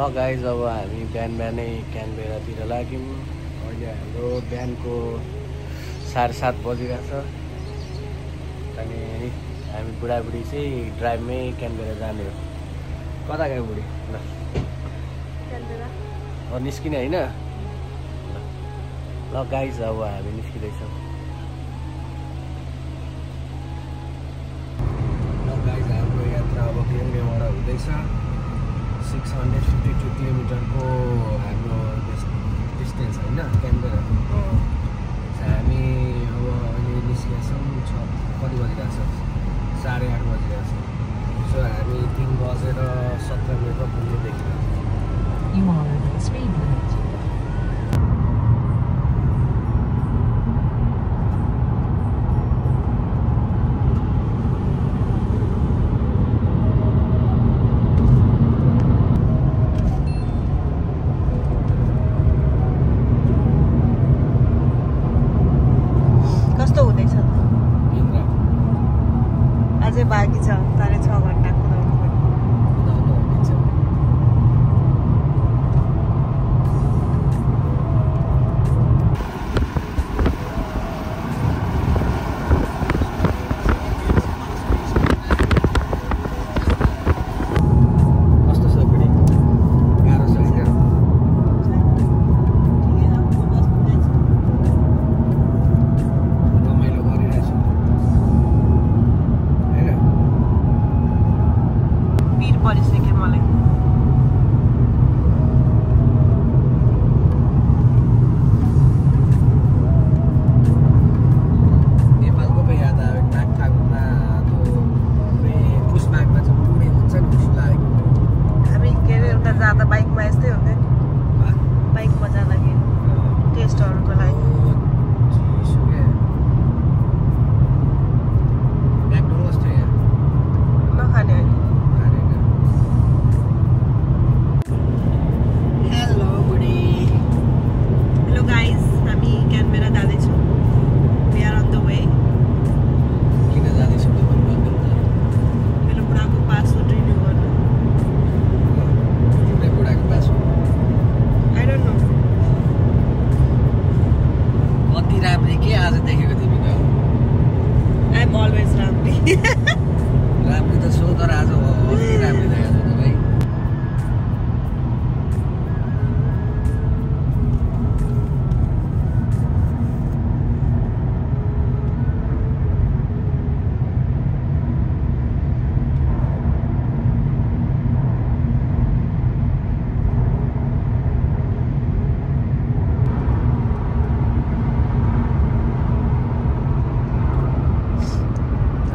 ल गाइज अब हामी बिहानै क्यानबेरातिर लाग्यौँ। अहिले हाम्रो बिहानको 7:30 बजिरहेको छ अनि हामी बुढाबुढी चाहिँ ड्राइभमै क्यानबेरा जाने हो। कता गयो बुढी? ल निस्किने होइन? ल गाइज अब हामी निस्किँदैछौँ। ल गाइज हाम्रो यात्रा अब क्यानबेराबाट हुँदैछ। 652 किलोमिटरको हाम्रो डिस्टेन्स होइन क्यानबेराको। हामी अब अहिले निस्केका छौँ। कति बजिरहेको छ? 8:30 बजिरहेको छ। सो हामी 3:17 पुग्नेदेखि You are over the speed limit. कस्तो हुँदैछ? अझै बाँकी छ, 6.5 घन्टा कुदाउनु पर्यो। बाइकमा यस्तै हुँदैन? बाइकमा जाँदाखेरि टेस्टहरूको लागि नखाने होइन। हेलो बुढी। हेलो गाइज, हामी क्यानबेरा जाँदैछौँ। We are on the way. किन जाँदैछौँ? मेरो बुढाको पासपोर्ट रिन्यू गर्नु। I don't know. कति राम्री के आज देखेको तिमी त? I'm always राम्री। राम्री त छौ तर आज अलि राम्री देखाएको छ भाइ।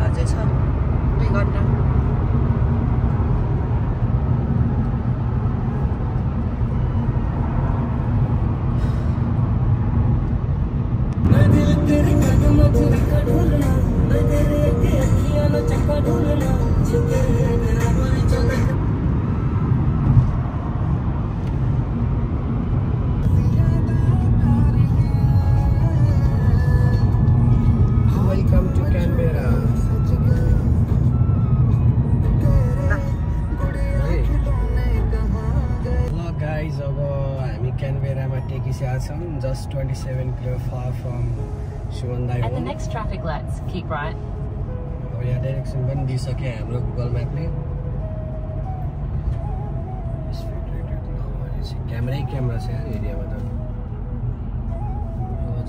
अझै छ 2 घन्टा। Welcome to Canberra. ल गाइज अब हामी क्यानबेरामा टेकिसकेका छौँ। जस्ट 27 किलो फार फ्रम सुवन्दाई At the home. next traffic lights, keep right. अब यहाँ डाइरेक्सन पनि दिइसक्यो हाम्रो गुगल म्यापले। क्यामेरा छ यहाँ एरियामा त।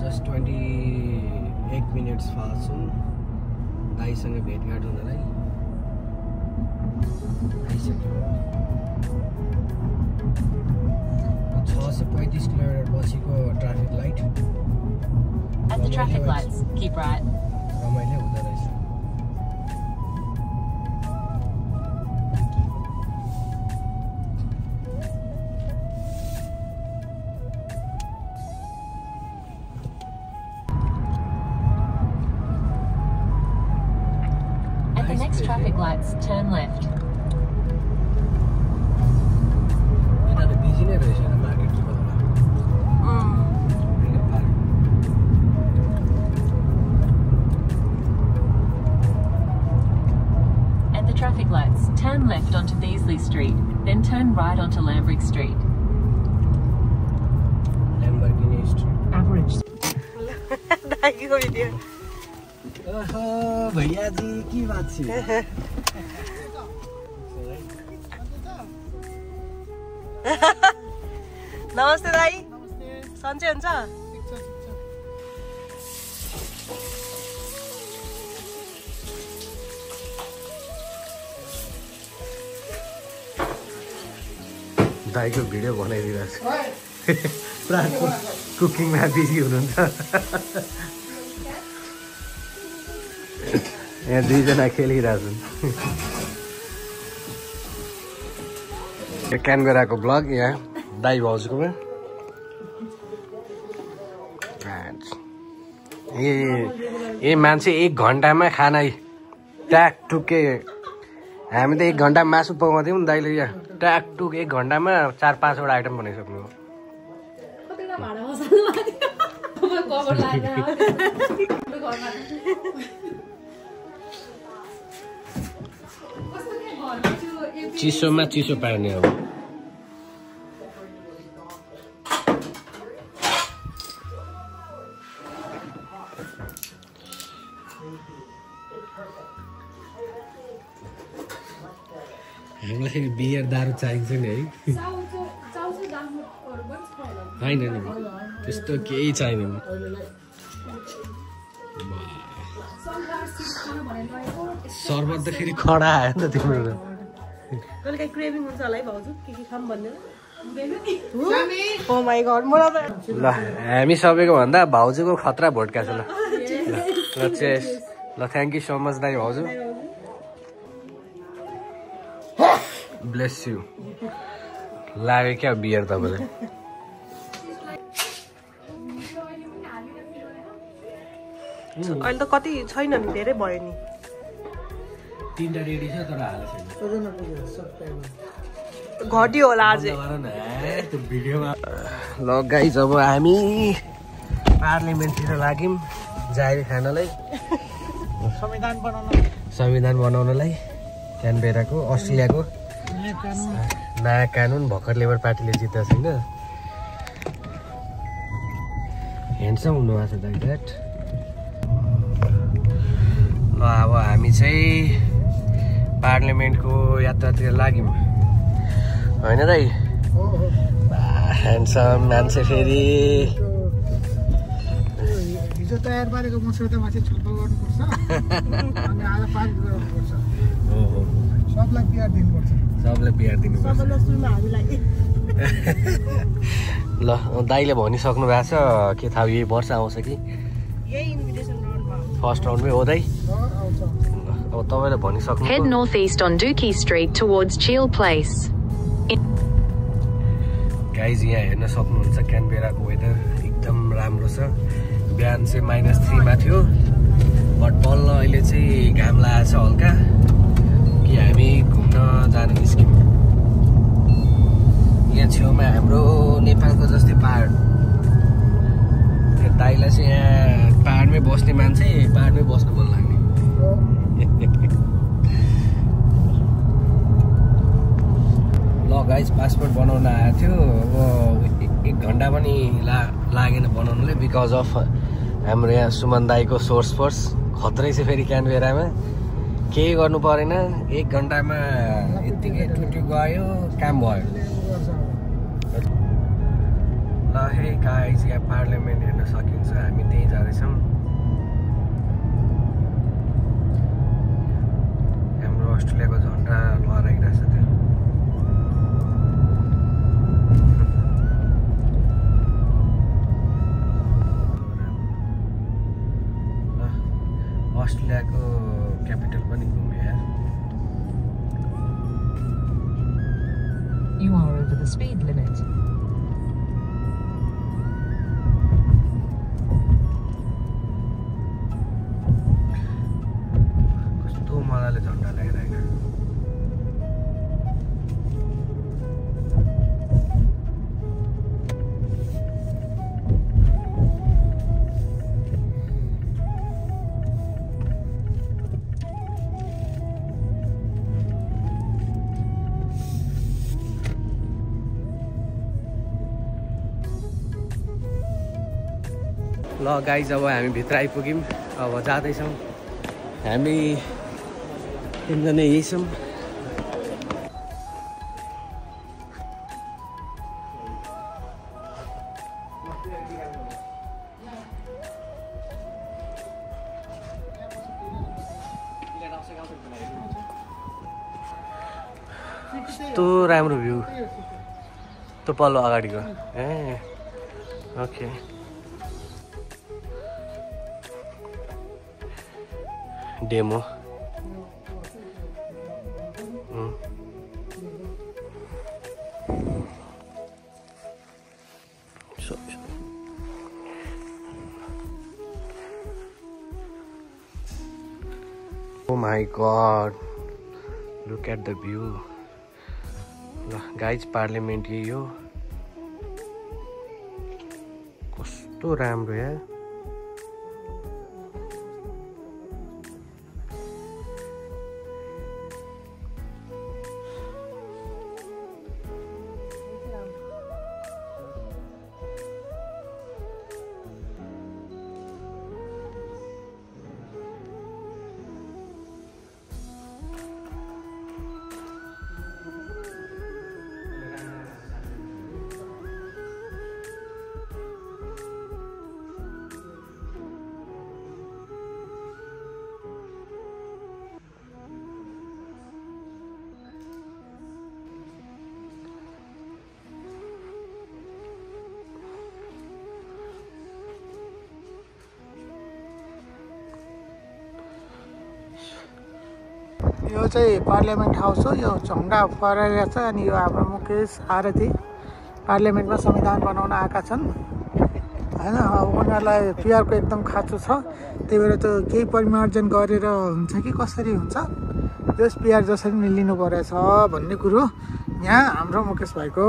जस्ट 28 मिनट्स फार छौँ। दाइसँग भेटघाट हुनलाई आइसक्यो। 635 किलोमिटर पछिको traffic light. At the traffic lights, keep right. रमाइलो हुँदो रहेछ। At the next traffic lights, turn left. यता त बिजी नै रहेछ मार्केटको होला। At the traffic lights, turn left left onto Beasley Street, then turn right onto Lambrick Street. Lamborghini Street. Average. दाइको video ओहो भैया जी के बात छ नमस्ते दाइ सन्चै हुन्छ दाइको भिडियो बनाइदिरहेको छु पुरा कुकिङमा बिजी हुनुहुन्छ यहाँ दुईजना खेलिरहेछन् क्यानबेराको ब्लग यहाँ दाइ भाउजूकोमा ए मान्छे 1 घन्टामा खाना ट्याक टुके हामी त 1 घन्टामा मासु पकाउँथ्यौँ नि दाइले यहाँ ट्याक टुक 1 घन्टामा 4-5 वटा आइटम बनाइसक्नु हो चिसोमा चिसो पार्ने हो हामीलाई बियर दारू चाहिन्छ नि है होइन नि त्यस्तो केही छैन शरबत त फेरि खडा आयो नि त तिम्रो कहिले काहीँ क्रेभिङ हुन्छ होला है भाउजू के खाम भन्ने ओ माई गॉड मलाई त ल हामी सबैको भन्दा भाउजूको खतरा भोटका छ ल चेस ल थ्याङ्क यू सो मच दाइ भाउजू ब्लेस यू लाग्यो क्या बियर तपाईँलाई अहिले त कति छैन नि धेरै भयो नि 3टा रेडी छ तर हाल छैन घट्यो होला अझै ल गाइज अब हामी पार्लिमेन्टतिर लाग्यौँ जाहेर खानलाई संविधान बनाउनलाई क्यानबेराको अस्ट्रेलियाको नयाँ कानुन भर्खर लेबर पार्टीले जित्दा छैन ह्यान्डसम हुनुभएको छ दाइ द्याट ल अब हामी चाहिँ पार्लिमेन्टको यात्रातिर लाग्यौँ होइन दाइ ह्यान्डसम मान्छे फेरि हिजो तयार पारेको मसौदा माथि छुट्ट गर्नुपर्छ अनि आज पारित गर्नुपर्छ सबलाई बिहार दिनुपर्छ सबलाई बिहार दिनुपर्छ ल दाइले भनिसक्नु भएको छ के थाहा यही वर्ष आउँछ कि फर्स्ट राउन्डमै हो दाइ अब तपाईँले भनिसक्नु Head northeast on Dookie Street towards Cheal Place. Guys यहाँ हेर्न सक्नुहुन्छ क्यानबेराको वेदर एकदम राम्रो छ बिहान चाहिँ -3 मा थियो बट बल्ल अहिले चाहिँ घाम लागेको छ हल्का कि हामी घुम्न जान निस्क्यौँ यहाँ छेउमा हाम्रो नेपालको जस्तै पहाड दाइलाई चाहिँ यहाँ पहाडमै बस्ने मान्छे पहाडमै बस्नु मन लाग्ने ल गाइज पासपोर्ट बनाउन आएको थियो अब 1 घन्टा पनि लागेन बनाउनुलाई बिकज अफ हाम्रो यहाँ सुमन दाईको सोर्स फोर्स खत्रै छ फेरि क्यानबेरामा केही गर्नु परेन 1 घन्टामा यत्तिकै टुट्यो गयो काम भयो ल हे गाइज यहाँ पार्लियामेन्ट हेर्न सकिन्छ हामी त्यहीँ जाँदैछौँ हाम्रो अस्ट्रेलियाको झन्डा लहराइरहेछ त्यो अस्ट्रेलियाको क्यापिटल पनि घुम्यो यार You are over the speed limit. कस्तो मजाले झन्डा लगाइरहेको ल गाइज अब हामी भित्र आइपुग्यौँ अब जाँदैछौँ हामी तिनजना यही छौँ कस्तो राम्रो भ्यू त्यो पल्लो अगाडिको ए okay demo Oh my god, look at the view. Guys parliament यही हो कस्तो राम्रो यार यो चाहिँ पार्लियामेन्ट हाउस हो यो झन्डा फहराइरहेको छ अनि यो हाम्रो मुकेश आरती पार्लियामेन्टमा संविधान बनाउन आएका छन् हैन अब उनीहरूलाई पिआरको एकदम खाँचो छ त्यही भएर त्यो केही परिमार्जन गरेर हुन्छ कि कसरी हुन्छ त्यस पिआर जसरी मिलिनु परेछ भन्ने कुरो यहाँ हाम्रो मुकेश भाइको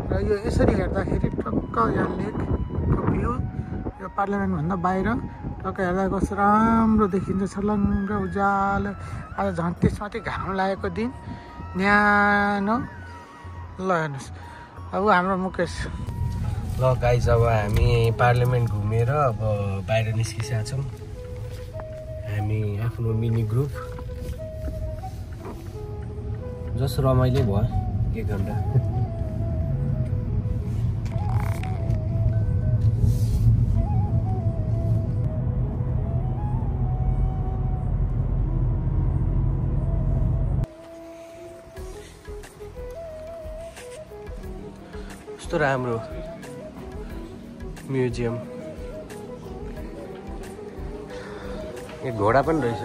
र यो यसरी हेर्दाखेरि टक्क यहाँ लेकको भ्यू यो पार्लियामेन्टभन्दा बाहिर टक्क हेर्दा कस्तो राम्रो देखिन्छ छलङ्ग उज्यालो आज झन् त्यसमाथि घाम लागेको दिन न्यानो ल हेर्नुहोस् अब हाम्रो मुकेश ल गाइज अब हामी पार्लियामेन्ट घुमेर अब बाहिर निस्किसकेका छौँ हामी आफ्नो मिनी ग्रुप जस रमाइलो भयो 1 घन्टा कस्तो राम्रो म्युजियम एक घोडा पनि रहेछ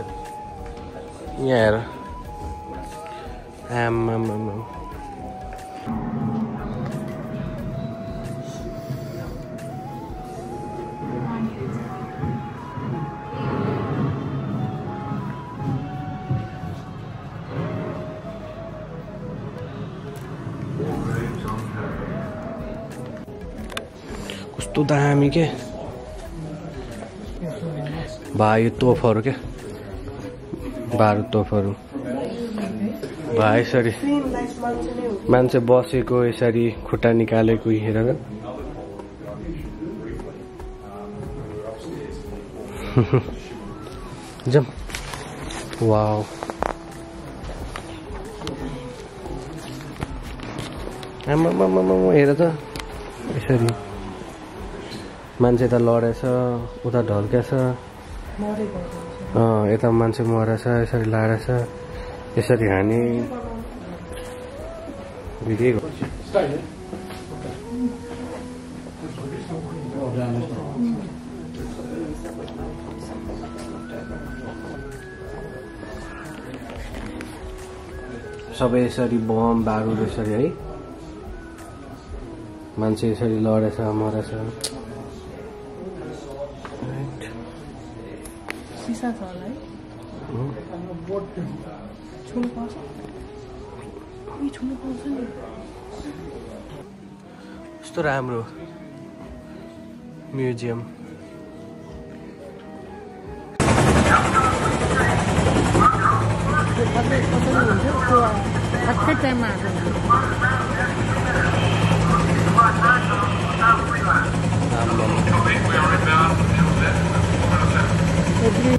यहाँ हेर आम्मामामा कस्तो दामी के भाइ तोपहरू के बारुद तोपहरू भाइ यसरी मान्छे बसेको यसरी खुट्टा निकालेको हेरेर जम वाउ आम्मामामा हेर त यसरी मान्छे त लडेछ उता ढल्केछ यता मान्छे मरेछ यसरी लाडेछ यसरी हाने भिडियो सबै यसरी बम बारुद यसरी है मान्छे यसरी लडेछ मरेछ सिसा छ होला है छुनु पाउँछ छुनु पाउँछ नि कस्तो राम्रो म्युजियम ठ्याक्कै टाइममा आएको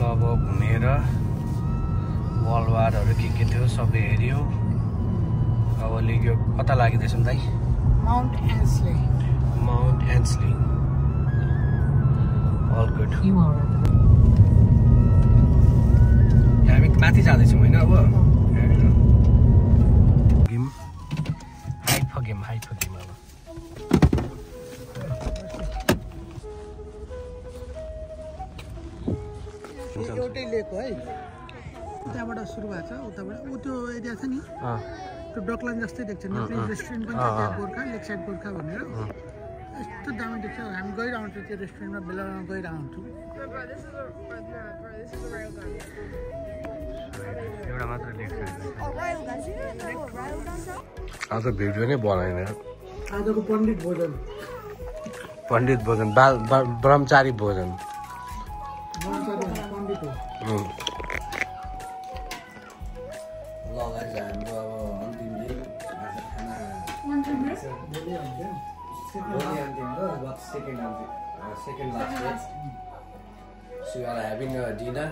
अब घुमेर वलवारहरू के थियो सबै हेऱ्यो। अब यो कता लागिँदैछौँ दाइ? Mount Ainslie. Mount Ainslie. All good. हामी माथि जाँदैछौँ होइन अब? हाइट फग्यौँ अब। एउटै लेक हो है, उताबाट सुरु भएको छ। उताबाट ऊ त्यो एरिया छ नि, त्यो डकलाइन जस्तै देख्छ। नेपाली रेस्टुरेन्ट पनि छ त्यहाँ, गोर्खा लेक साइड गोर्खा भनेर यस्तो दामी देख्छ। हामी गइरहन्छौँ त्यो रेस्टुरेन्टमा, बेलामा गइरहन्छौँ। एउटा मात्र लेक आज भिडियो नै बनाएन। आजको पण्डित भोजन ब्रह्मचारी भोजन। Second last day. So we are having a dinner.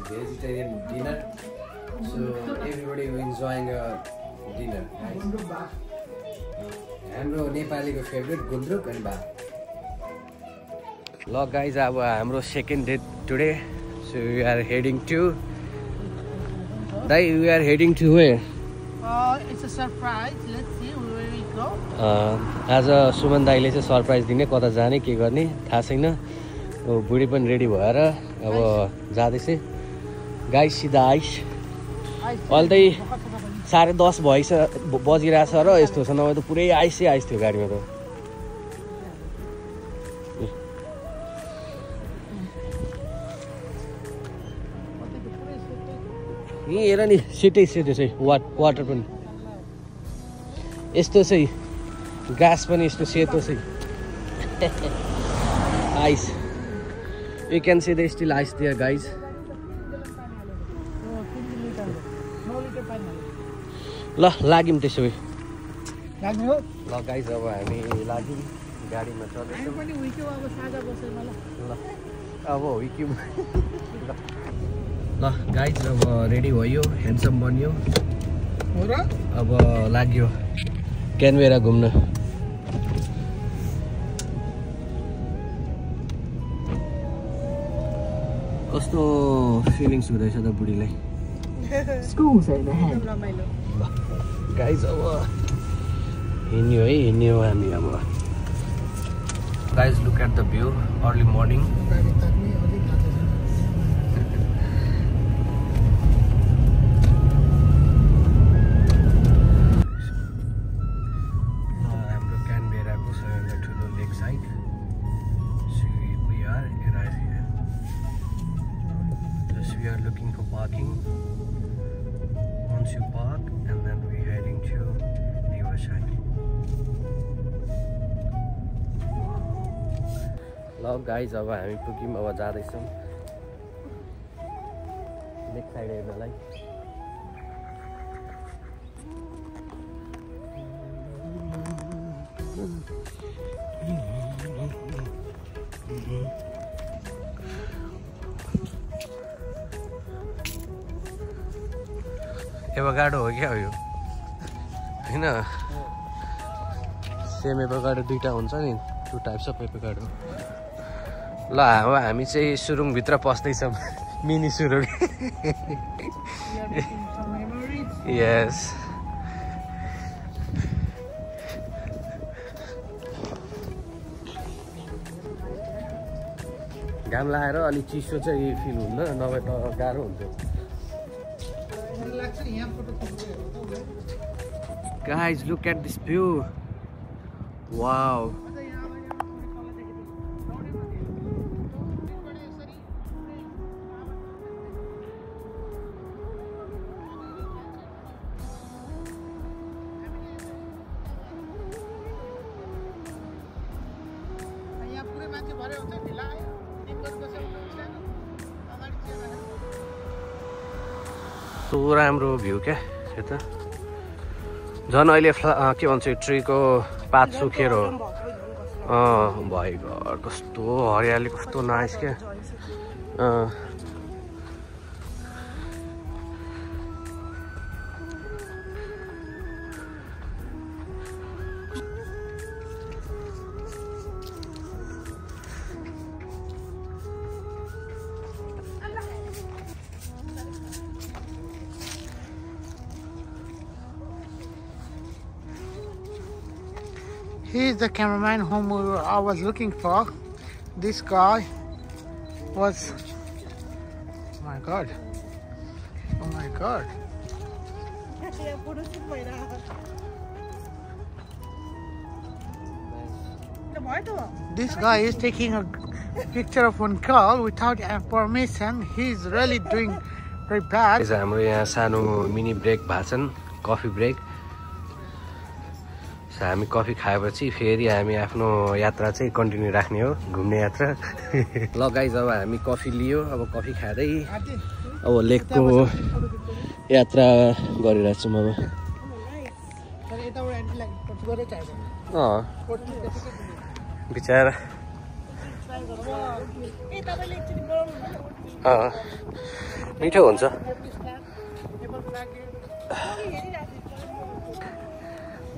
Vegetarian dinner. So everybody is enjoying a dinner. हाम्रो नेपालीको फेभरेट गुन्द्रुक अनि भात। ल गाइज अब हाम्रो second day today. So we are heading to दाइ we are heading to where? It's a surprise. Let's see where we go. आज सुमन दाइले चाहिँ सरप्राइज दिने, कता जाने के गर्ने थाहा छैन। बुढी पनि रेडी भएर अब जाँदैछ। गाइस सिधा आइस अहिले त 10:30 बजिरहेछ र यस्तो छ, नभए त पुरै आइसै आइस थियो गाडीमा त। यहीँ हेर नि, सेटै सेटै छ वाटर पनि यस्तो छ, ग्यास पनि यस्तो सेतो छ। Ice you can see the still ice there guys. ल लाग्यौँ त्यसो भए। ल गाइज अब हामी लाग्यौँ, गाडीमा चढ्दैछौँ। ल अब विक्यौँ। ल गाइज अब रेडी भयो, ह्यान्डसम बन्यो। अब लाग्यो क्यानबेरा घुम्न। कस्तो फिलिङ्स हुँदैछ त बुढीलाई? गाइज अब हिँड्यो हामी अब। Guys look at the view, early morning. हाम्रो क्यानबेराको सबैभन्दा ठुलो lake side. We are arrived here. Just we are looking for parking. Once you park, and then we heading to Riverside. ल गाइज अब हामी पुग्यौँ, अब जाँदैछौँ लेक साइड हेर्नलाई। एभोकाडो हो क्या यो होइन? सेम एभोकाडो दुईवटा हुन्छ नि, 2 टाइप्स अफ एभोकाडो। ल अब हामी चाहिँ सुरुङभित्र पस्दैछौँ, मिनी सुरुङ। यस घाम लगाएर अलिक चिसो चाहिँ फिल हुन्न, नभए त गाह्रो हुन्छ। Guys, look at this view. Wow. So राम्रो भ्यू क्या यता। झन् अहिले के भन्छ ट्रीको पात सुकेर हो। भाइ घर कस्तो हरियाली कस्तो नाइस क्या He is the cameraman whom I was looking for. This guy was, oh my god, oh my god. This guy is taking a picture of one girl without permission. He's really doing very bad. हाम्रो यहाँ सानो mini brake भएको छन् coffee brake हामी coffee खाएपछि फेरि हामी आफ्नो यात्रा चाहिँ कन्टिन्यू राख्ने हो घुम्ने यात्रा ल गाइज अब हामी कफी लियो अब कफी खाँदै अब लेकको यात्रा गरिरहेको छौँ अब बिचारा मिठो हुन्छ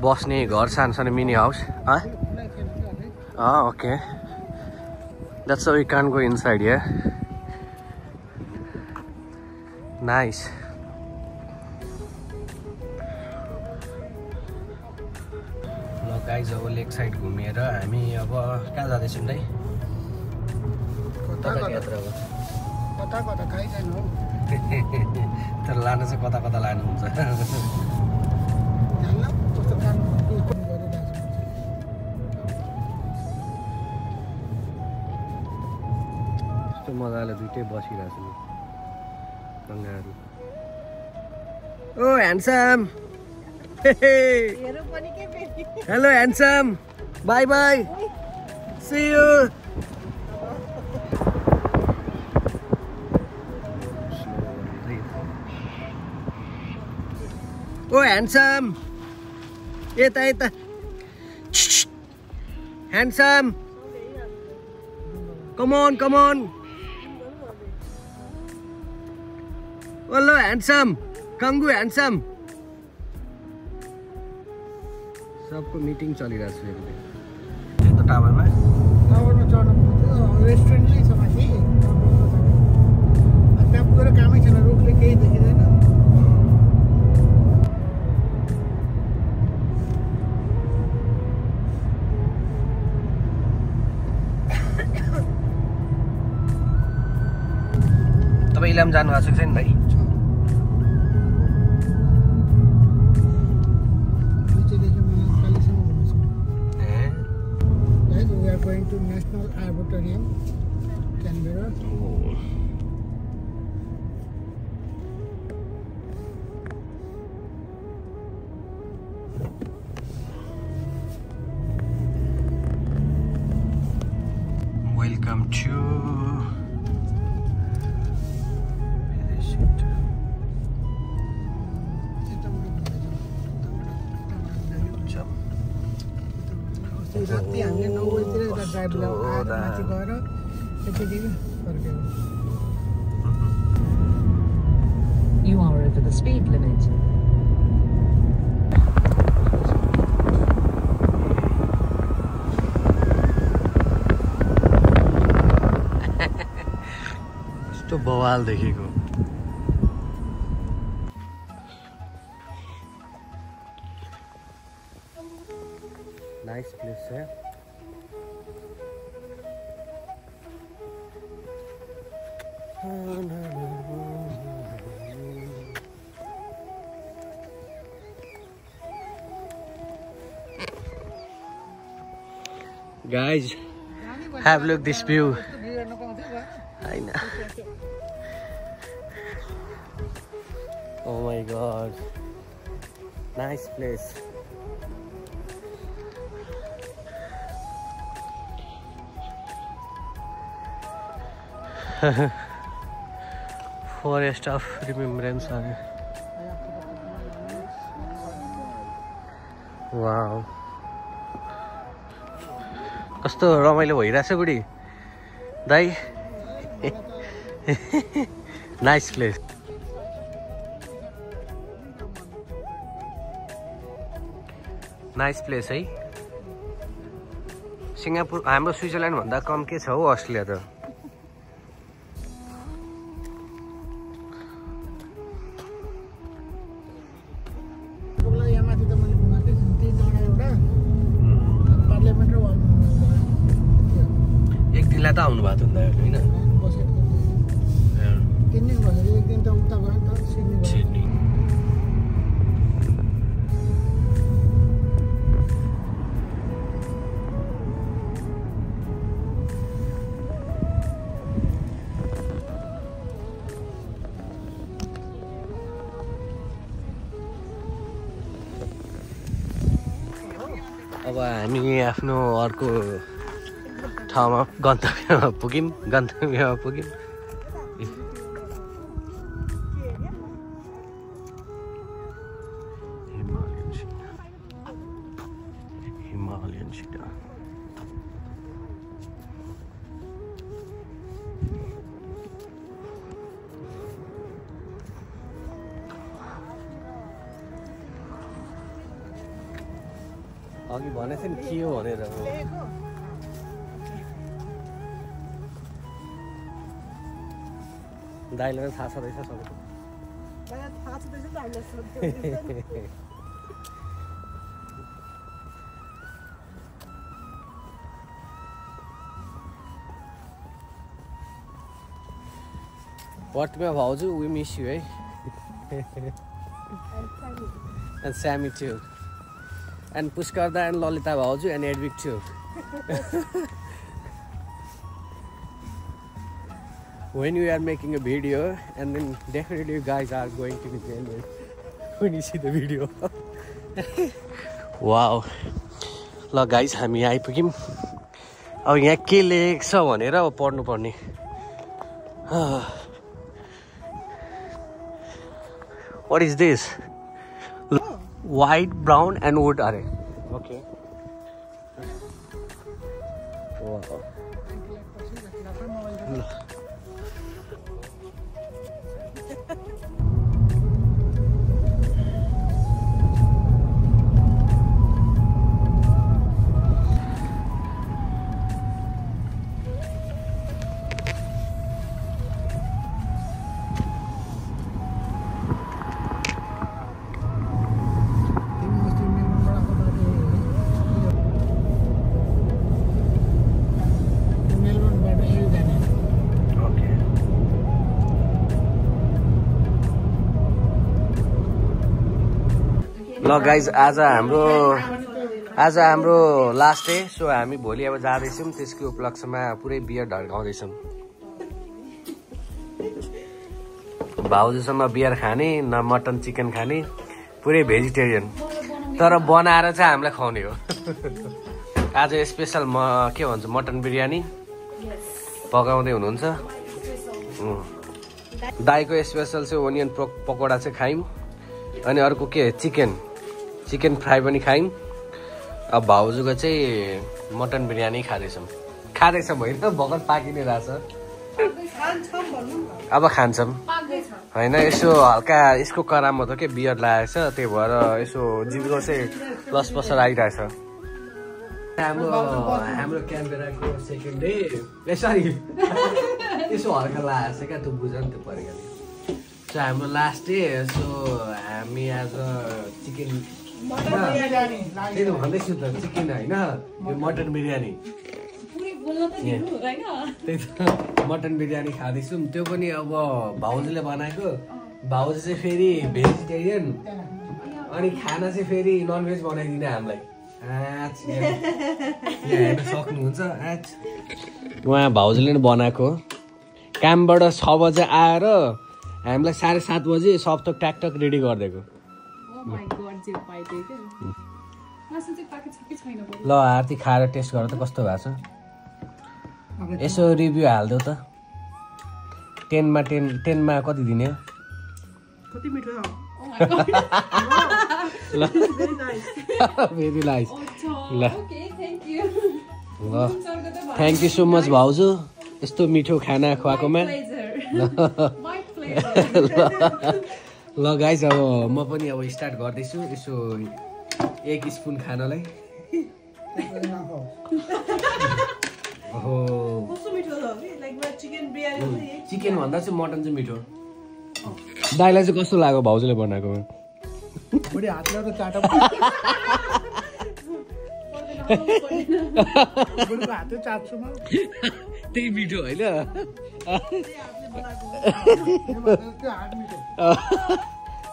बस्ने घर सानो सानो mini house okay, that's why we can't go inside here. Nice. ल गाइज अब लेक साइड घुमेर हामी अब कहाँ जाँदैछौँ दाइ यात्रा हो कता कता कहीँ जानु हो तर लानु चाहिँ कता कता लानुहुन्छ कस्तो मजाले दुइटै बसिरहेको छु गङ्गाहरू oh handsome hello handsome bye bye see you oh handsome यता यता handsome come on hello handsome कङ्गु ह्यान्डसम सबको मिटिङ चलिरहेको छ यता टावरमा चढ्नु रेस्टुरेन्ट नै छ माथि त्यहाँ पुगेर कामै छैन रुखले केही देखिँदैन तपाईँ इलाम जानु भएको छैन भाइ We are going to National Arboretum, Canberra. Welcome to राति हामीले 9 बजीतिर यता ड्राइभ आएर माथि गएर त्यतिकै फर्क्यौँ You are over the speed limit. कस्तो बवाल देखेको नाइस प्लेस है Guys, have a look this view. I know. Oh my God, nice place. Forest of remembrance. Wow. कस्तो रमाइलो भइरहेछ बुढी दाइ नाइस प्लेस नाइस प्लेस है सिङ्गापुर हाम्रो स्विजरल्यान्ड भन्दा कम के छ हौ अस्ट्रेलिया त एक दिनलाई त आउनु भएको थियो नि त होइन अब हामी आफ्नो अर्को ठाउँमा गन्तव्यमा पुग्यौँ हिमालयन सिटा अघि भनेको थिएँ नि के हो भनेर दाइलाई थाहा छँदैछ सबैको प्रतिमा भाउजू वी मिस यु है and Sammy too and Pushkarda and Lolita Bauju and Edvik too. When you are making a video and then definitely you guys are going to be jealous when you see the video. Wow. ल guys हामी आइपुग्यौँ अब यहाँ के लेख्छ भनेर अब पढ्नु पर्ने What is this? White, brown and wood are it? Okay. Wow. ल गाइज आज हाम्रो लास्ट डे सो हामी भोलि अब जाँदैछौँ त्यसको उपलक्ष्यमा पुरै बियर ढल्काउँदैछौँ भाउजूसम्म बियर खाने न मटन चिकन खाने पुरै भेजिटेरियन तर बनाएर चाहिँ हामीलाई खुवाउने हो आज स्पेसल के भन्छ मटन बिरयानी पकाउँदै हुनुहुन्छ दाइको स्पेसल चाहिँ ओनियन पकोडा चाहिँ खायौँ अनि अर्को के चिकन फ्राई पनि खायौँ अब भाउजूको चाहिँ मटन बिरयानी खाँदैछौँ होइन भर्खर पाकि नै रहेछ अब खान्छौँ होइन यसो हल्का यसको कराममा त के बियर लागेको छ त्यही भएर यसो जिब्रो चाहिँ लसपसर आइरहेछ हाम्रो क्यामेराको सेकेन्ड डे सरी यसो हल्का लागेको छ क्या त्यो बुझ नि त्यो परेको सो हाम्रो लास्ट डे सो हामी आज चिकन भन्दैछु त चिकन होइन यो मटन बिरयानी त्यही त मटन बिरयानी खाँदैछौँ त्यो पनि अब भाउजूले बनाएको भाउजू चाहिँ फेरि भेजिटेरियन अनि खाना चाहिँ फेरि ननभेज बनाइदिने हामीलाई हेर्न सक्नुहुन्छ उहाँ भाउजूले नै बनाएको कामबाट 6 बजे आएर हामीलाई 7:30 बजे सब थोक ट्याकटक रेडी गरिदिएको ल आरती खाएर टेस्ट गर त कस्तो भएको छ यसो रिभ्यू हाल्देऊ त 10 मा कति दिने हो कति मिठो भेरी नाइस ल थ्याङ्क यू सो मच भाउजू यस्तो मिठो खाना खुवाएकोमा ल गाइस अब म पनि अब स्टार्ट गर्दैछु यसो 1 स्पुन खानलाई चिकन भन्दा चाहिँ मटन चाहिँ मिठो दाइलाई चाहिँ कस्तो लाग्यो भाउजूले बनाएको त्यही मिठो होइन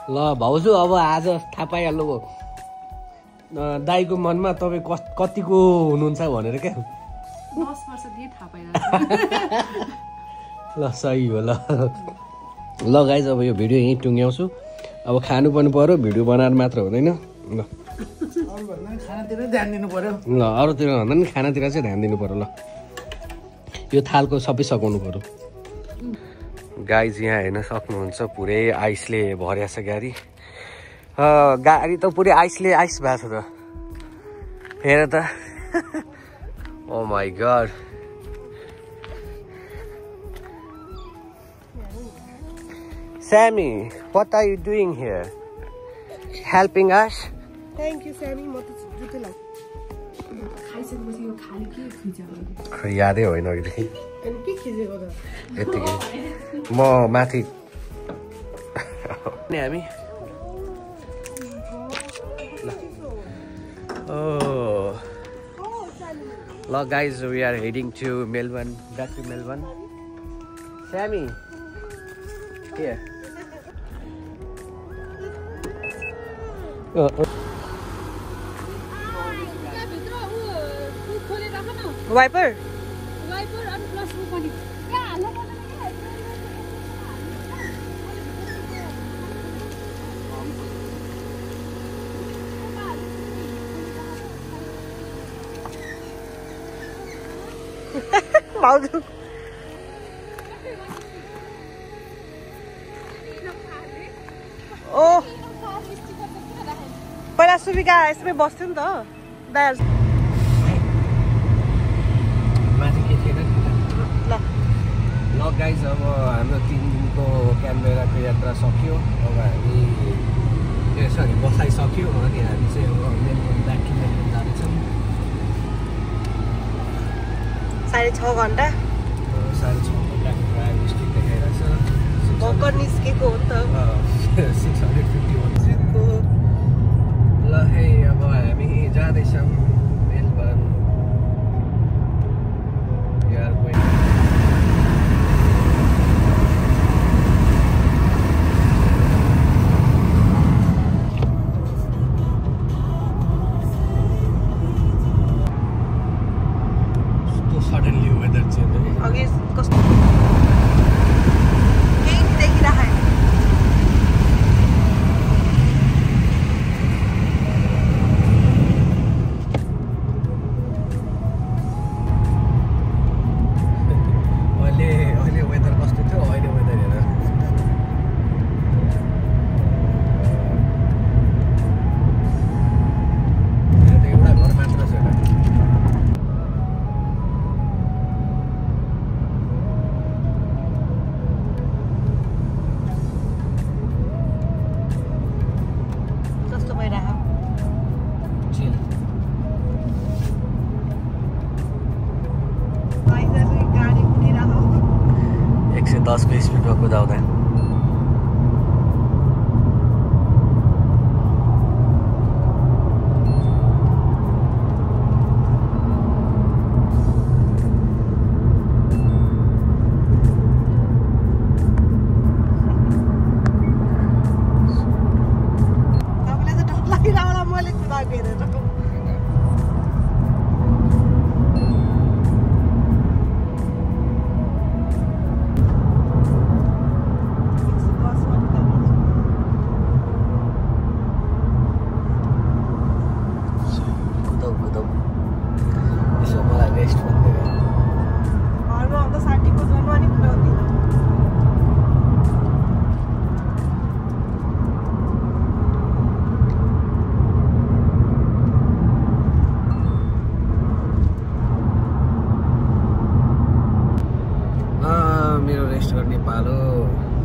ल भाउजू अब आज थाहा पाइहाल्नु भयो दाइको मनमा तपाईँ कतिको हुनुहुन्छ भनेर क्या 10 वर्ष दिए थाहा पाइरहेको ल सही हो ल गाइज अब यो भिडियो यहीँ टुङ्ग्याउँछु अब खानु पनि पर्यो भिडियो बनाएर मात्र हुँदैन ल खानातिर ध्यान दिनु पर्यो ल अरूतिर भन्दा पनि खानातिर चाहिँ ध्यान दिनु पर्यो ल यो थालको सबै सघाउनु पर्यो गाइज यहाँ हेर्न सक्नुहुन्छ पुरै आइसले भरिया छ गाडी त पुरै आइस भएको छ त हेर त oh my god Sammy, what are you doing here? Helping us? Thank you, Sammy. म त जुते लाउ खाइसकेपछि यो खाली के खिच्यो खै यादै होइन अहिले अनि के खिचेको त यतिकै म माथि नि हामी ल guys, we are heading to Melbourne, back to Melbourne. Sammy, here. Wiper अनि प्लस उ पनि भाउजू ओ पहिला सुविका यसमै बस्थ्यो नि त दाइ माथि के थिएन ल ल गाइज अब हाम्रो 3 दिनको क्यानबेराको यात्रा सक्यो अब हामी सरी बसाइसक्यो अनि हामी चाहिँ अब मेलबर्न ब्याक टु मेलबर्न जाँदैछौँ 6.5 घन्टा 6.5 घन्टाको ड्राइभ स्टिक देखाइरहेछ भर्खर निस्केको हो नि त 651 को ल है अब हामी जाँदैछौँ मेलबर्न यार सडनली वेदर चेन्ज अघि कस्तो केही देखिरहेको अहिले वेदर कस्तो थियो अहिले वेदर हेर एउटा घर मात्र छ कस्तो भइरहेको चिल 110 को स्पिडमा कुदाउँदा तपाईँलाई त डर लागिरहेको होला मैले कुदाएको हेरेर नेपाल हो